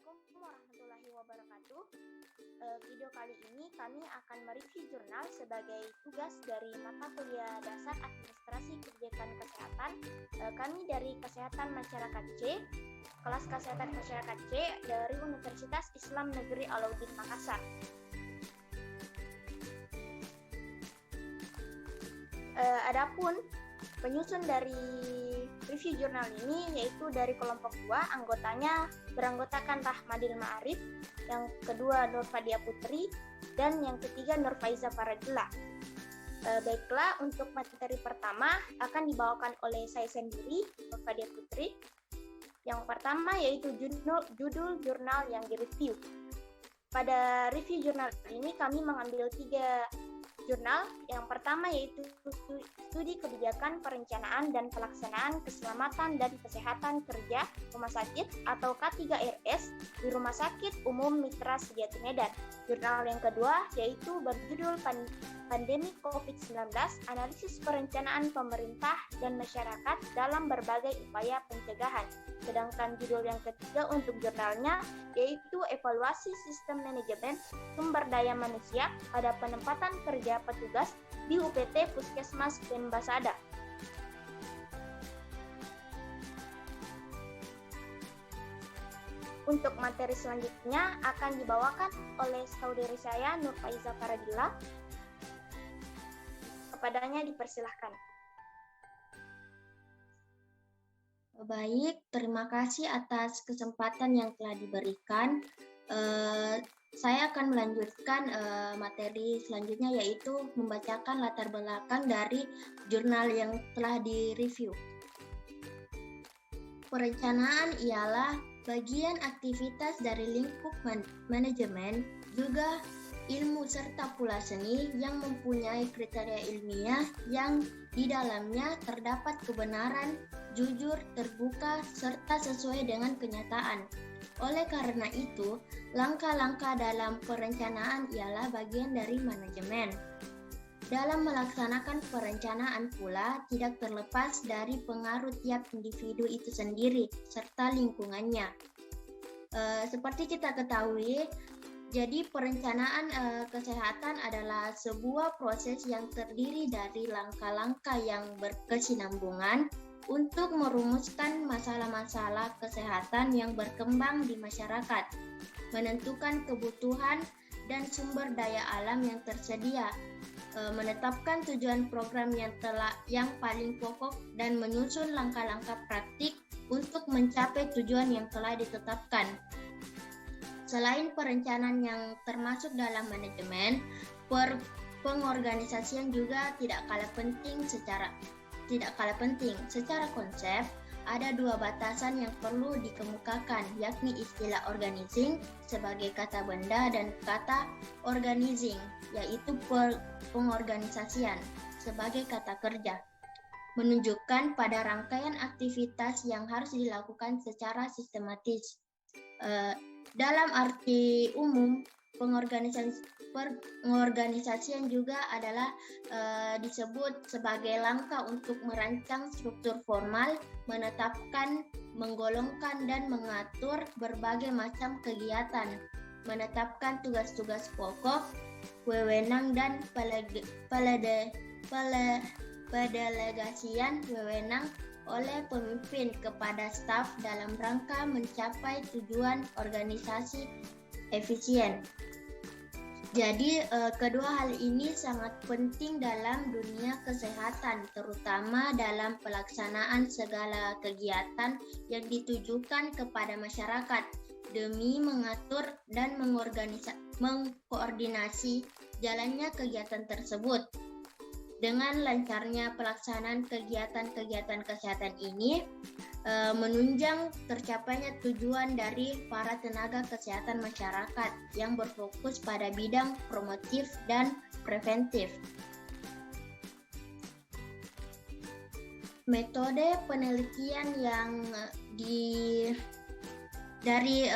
Assalamualaikum warahmatullahi wabarakatuh. Video kali ini kami akan mereview jurnal sebagai tugas dari mata kuliah dasar administrasi kebijakan kesehatan. Kami dari Kesehatan Masyarakat C, kelas Kesehatan Masyarakat C dari Universitas Islam Negeri Alauddin Makassar. Adapun penyusun dari review jurnal ini yaitu dari kelompok 2, anggotanya beranggotakan Rahmadil Ma'arif, yang kedua Nur Fadia Putri, dan yang ketiga Nur Faiza Faradilla. Baiklah, untuk materi pertama akan dibawakan oleh saya sendiri, Nur Fadia Putri. Yang pertama yaitu judul jurnal yang direview. Pada review jurnal ini kami mengambil 3 jurnal. Yang pertama yaitu studi kebijakan perencanaan dan pelaksanaan keselamatan dan kesehatan kerja rumah sakit atau K3RS di Rumah Sakit Umum Mitra Sejati Medan. Jurnal yang kedua yaitu berjudul Pandemi COVID-19, Analisis Perencanaan Pemerintah dan Masyarakat dalam Berbagai Upaya Pencegahan. Sedangkan judul yang ketiga untuk jurnalnya yaitu Evaluasi Sistem Manajemen Sumber Daya Manusia pada Penempatan Kerja Petugas di UPT Puskesmas Pembasada. Untuk materi selanjutnya akan dibawakan oleh saudari saya Nur Faiza Faradilla. Kepadanya dipersilahkan. Baik, terima kasih atas kesempatan yang telah diberikan. Saya akan melanjutkan materi selanjutnya, yaitu membacakan latar belakang dari jurnal yang telah direview. Perencanaan ialah bagian aktivitas dari lingkup manajemen, juga ilmu serta pula seni yang mempunyai kriteria ilmiah yang di dalamnya terdapat kebenaran, jujur, terbuka, serta sesuai dengan kenyataan. Oleh karena itu, langkah-langkah dalam perencanaan ialah bagian dari manajemen. Dalam melaksanakan perencanaan pula tidak terlepas dari pengaruh tiap individu itu sendiri serta lingkungannya. Seperti kita ketahui, jadi perencanaan kesehatan adalah sebuah proses yang terdiri dari langkah-langkah yang berkesinambungan untuk merumuskan masalah-masalah kesehatan yang berkembang di masyarakat, menentukan kebutuhan dan sumber daya alam yang tersedia, menetapkan tujuan program yang paling pokok dan menyusun langkah-langkah praktik untuk mencapai tujuan yang telah ditetapkan. Selain perencanaan yang termasuk dalam manajemen, pengorganisasian juga tidak kalah penting. Secara konsep, ada 2 batasan yang perlu dikemukakan, yakni istilah organizing sebagai kata benda dan kata organizing, yaitu pengorganisasian sebagai kata kerja, menunjukkan pada rangkaian aktivitas yang harus dilakukan secara sistematis. Dalam arti umum, pengorganisasian juga adalah disebut sebagai langkah untuk merancang struktur formal, menetapkan, menggolongkan, dan mengatur berbagai macam kegiatan, menetapkan tugas-tugas pokok, wewenang, dan pendelegasian wewenang oleh pemimpin kepada staf dalam rangka mencapai tujuan organisasi efisien. Jadi kedua hal ini sangat penting dalam dunia kesehatan, terutama dalam pelaksanaan segala kegiatan yang ditujukan kepada masyarakat demi mengatur dan mengkoordinasi jalannya kegiatan tersebut. Dengan lancarnya pelaksanaan kegiatan-kegiatan kesehatan ini, menunjang tercapainya tujuan dari para tenaga kesehatan masyarakat yang berfokus pada bidang promotif dan preventif. Metode penelitian yang dari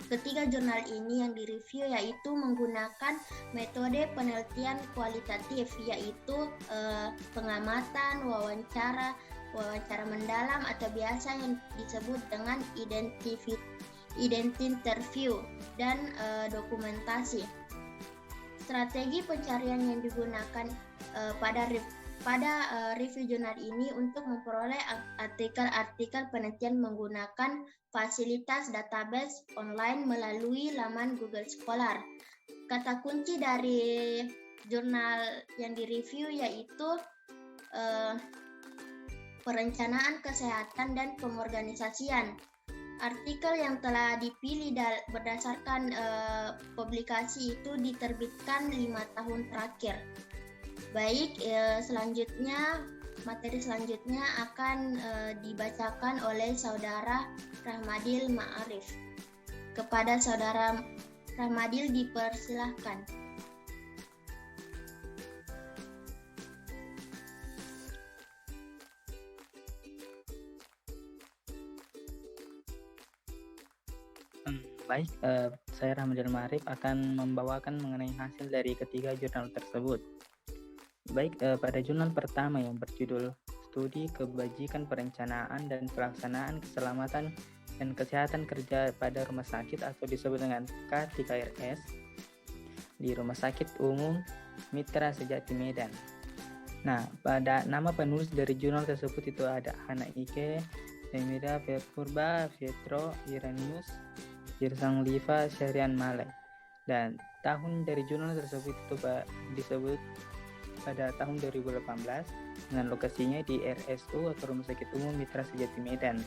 ketiga jurnal ini yang direview yaitu menggunakan metode penelitian kualitatif, yaitu pengamatan, wawancara mendalam atau biasa yang disebut dengan identity interview, dan dokumentasi. Strategi pencarian yang digunakan pada review jurnal ini untuk memperoleh artikel-artikel penelitian menggunakan fasilitas database online melalui laman Google Scholar. Kata kunci dari jurnal yang direview yaitu perencanaan kesehatan dan pengorganisasian. Artikel yang telah dipilih berdasarkan publikasi itu diterbitkan 5 tahun terakhir. Baik, materi selanjutnya akan dibacakan oleh Saudara Rahmadil Ma'arif. Kepada Saudara Rahmadil dipersilahkan. Baik, saya Rahmadil Ma'arif akan membawakan mengenai hasil dari ketiga jurnal tersebut. Baik, pada jurnal pertama yang berjudul Studi Kebajikan Perencanaan dan Pelaksanaan Keselamatan dan Kesehatan Kerja pada Rumah Sakit atau disebut dengan K3RS di Rumah Sakit Umum Mitra Sejati Medan. Nah, pada nama penulis dari jurnal tersebut itu ada Hana Ike, Emira Purba, Pietro Iranius, Girsang Liva, Syarian Malay. Dan tahun dari jurnal tersebut itu disebut pada tahun 2018 dengan lokasinya di RSU atau Rumah Sakit Umum Mitra Sejati Medan.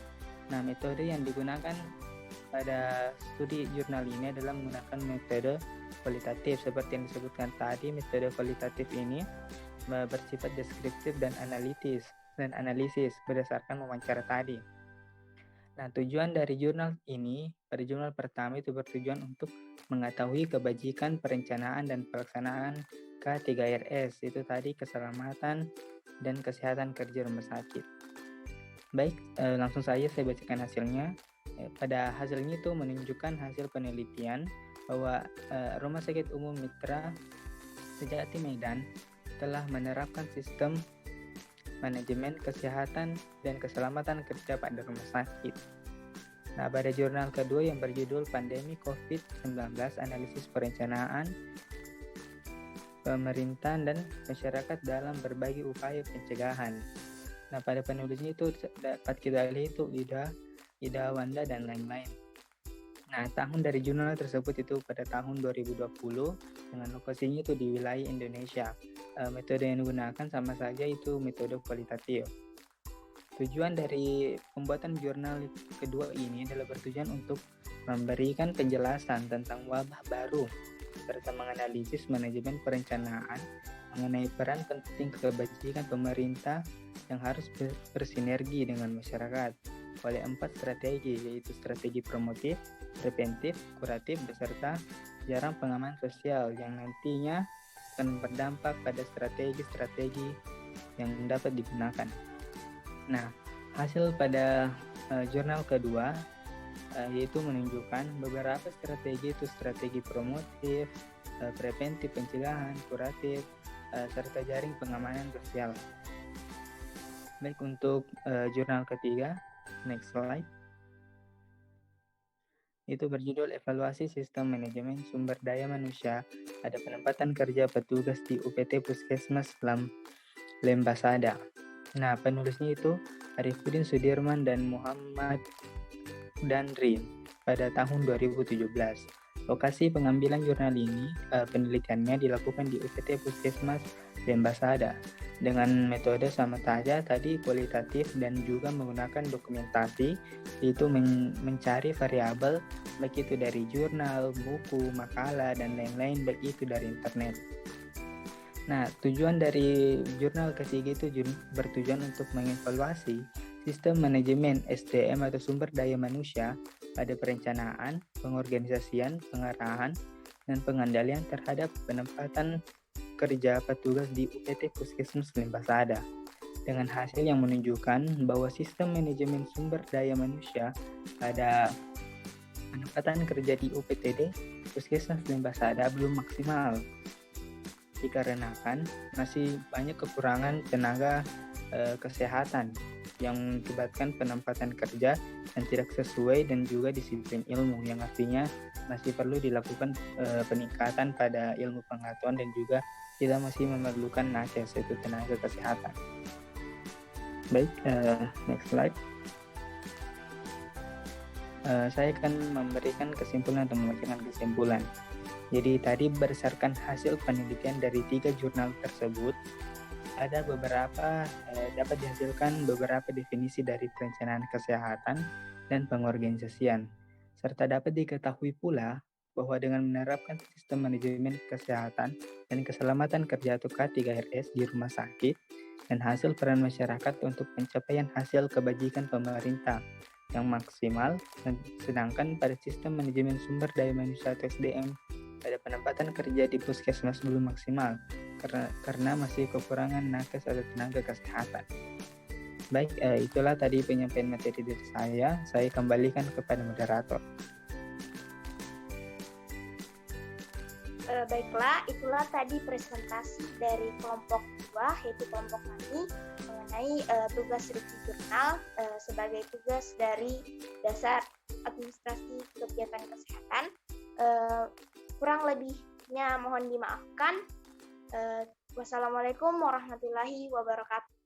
Nah, metode yang digunakan pada studi jurnal ini adalah menggunakan metode kualitatif. Seperti yang disebutkan tadi, metode kualitatif ini bersifat deskriptif dan analisis berdasarkan wawancara tadi. Nah, tujuan dari jurnal ini pada jurnal pertama itu bertujuan untuk mengetahui kebajikan perencanaan dan pelaksanaan K3RS, itu tadi keselamatan dan kesehatan kerja rumah sakit. Baik, langsung saja saya bacakan hasilnya. Pada hasilnya itu menunjukkan hasil penelitian bahwa Rumah Sakit Umum Mitra Sejati Medan telah menerapkan sistem manajemen kesehatan dan keselamatan kerja pada rumah sakit. Nah, pada jurnal kedua yang berjudul Pandemi COVID-19, Analisis Perencanaan Pemerintahan dan Masyarakat dalam Berbagai Upaya Pencegahan. Nah, pada penulisnya itu dapat kita lihat itu Ida Wanda dan lain-lain. Nah, tahun dari jurnal tersebut itu pada tahun 2020 dengan lokasinya itu di wilayah Indonesia. Metode yang digunakan sama saja itu metode kualitatif. Tujuan dari pembuatan jurnal kedua ini adalah bertujuan untuk memberikan penjelasan tentang wabah baru serta menganalisis manajemen perencanaan mengenai peran penting kebajikan pemerintah yang harus bersinergi dengan masyarakat oleh 4 strategi, yaitu strategi promotif, preventif, kuratif, beserta jarang pengaman sosial yang nantinya akan berdampak pada strategi-strategi yang dapat digunakan. Nah, hasil pada jurnal kedua yaitu menunjukkan beberapa strategi, itu strategi promotif, preventif pencegahan, kuratif, serta jaring pengamanan sosial. Baik, untuk jurnal ketiga, next slide. Itu berjudul Evaluasi Sistem Manajemen Sumber Daya Manusia pada Penempatan Kerja Petugas di UPT Puskesmas Lembasada. Nah, penulisnya itu Arifudin Sudirman dan Muhammad Danri pada tahun 2017. Lokasi pengambilan jurnal ini, penelitiannya dilakukan di UPT Puskesmas Lembasada dengan metode sama saja tadi kualitatif dan juga menggunakan dokumentasi, yaitu mencari variabel baik itu dari jurnal, buku, makalah, dan lain-lain, baik itu dari internet. Nah, tujuan dari jurnal ketiga itu bertujuan untuk mengevaluasi sistem manajemen SDM atau sumber daya manusia pada perencanaan, pengorganisasian, pengarahan, dan pengendalian terhadap penempatan kerja petugas di UPT Puskesmas Lembasada dengan hasil yang menunjukkan bahwa sistem manajemen sumber daya manusia pada penempatan kerja di UPTD Puskesmas Lembasada belum maksimal dikarenakan masih banyak kekurangan tenaga kesehatan yang mengakibatkan penempatan kerja dan tidak sesuai dan juga disiplin ilmu, yang artinya masih perlu dilakukan peningkatan pada ilmu pengetahuan dan juga kita masih memerlukan nakes, yaitu tenaga kesehatan. Baik, next slide. Saya akan memberikan kesimpulan atau membacakan kesimpulan. Jadi tadi berdasarkan hasil penelitian dari 3 jurnal tersebut, ada beberapa dapat dihasilkan beberapa definisi dari perencanaan kesehatan dan pengorganisasian, serta dapat diketahui pula bahwa dengan menerapkan sistem manajemen kesehatan dan keselamatan kerja atau K3RS di rumah sakit dan hasil peran masyarakat untuk pencapaian hasil kebajikan pemerintah yang maksimal, sedangkan pada sistem manajemen sumber daya manusia atau SDM pada penempatan kerja di puskesmas belum maksimal karena masih kekurangan nakes atau tenaga kesehatan. Baik, itulah tadi penyampaian materi dari saya kembalikan kepada moderator. Baiklah, itulah tadi presentasi dari kelompok 2, yaitu kelompok kami, mengenai tugas review jurnal sebagai tugas dari dasar administrasi kegiatan kesehatan. Kurang lebihnya mohon dimaafkan. Wassalamualaikum warahmatullahi wabarakatuh.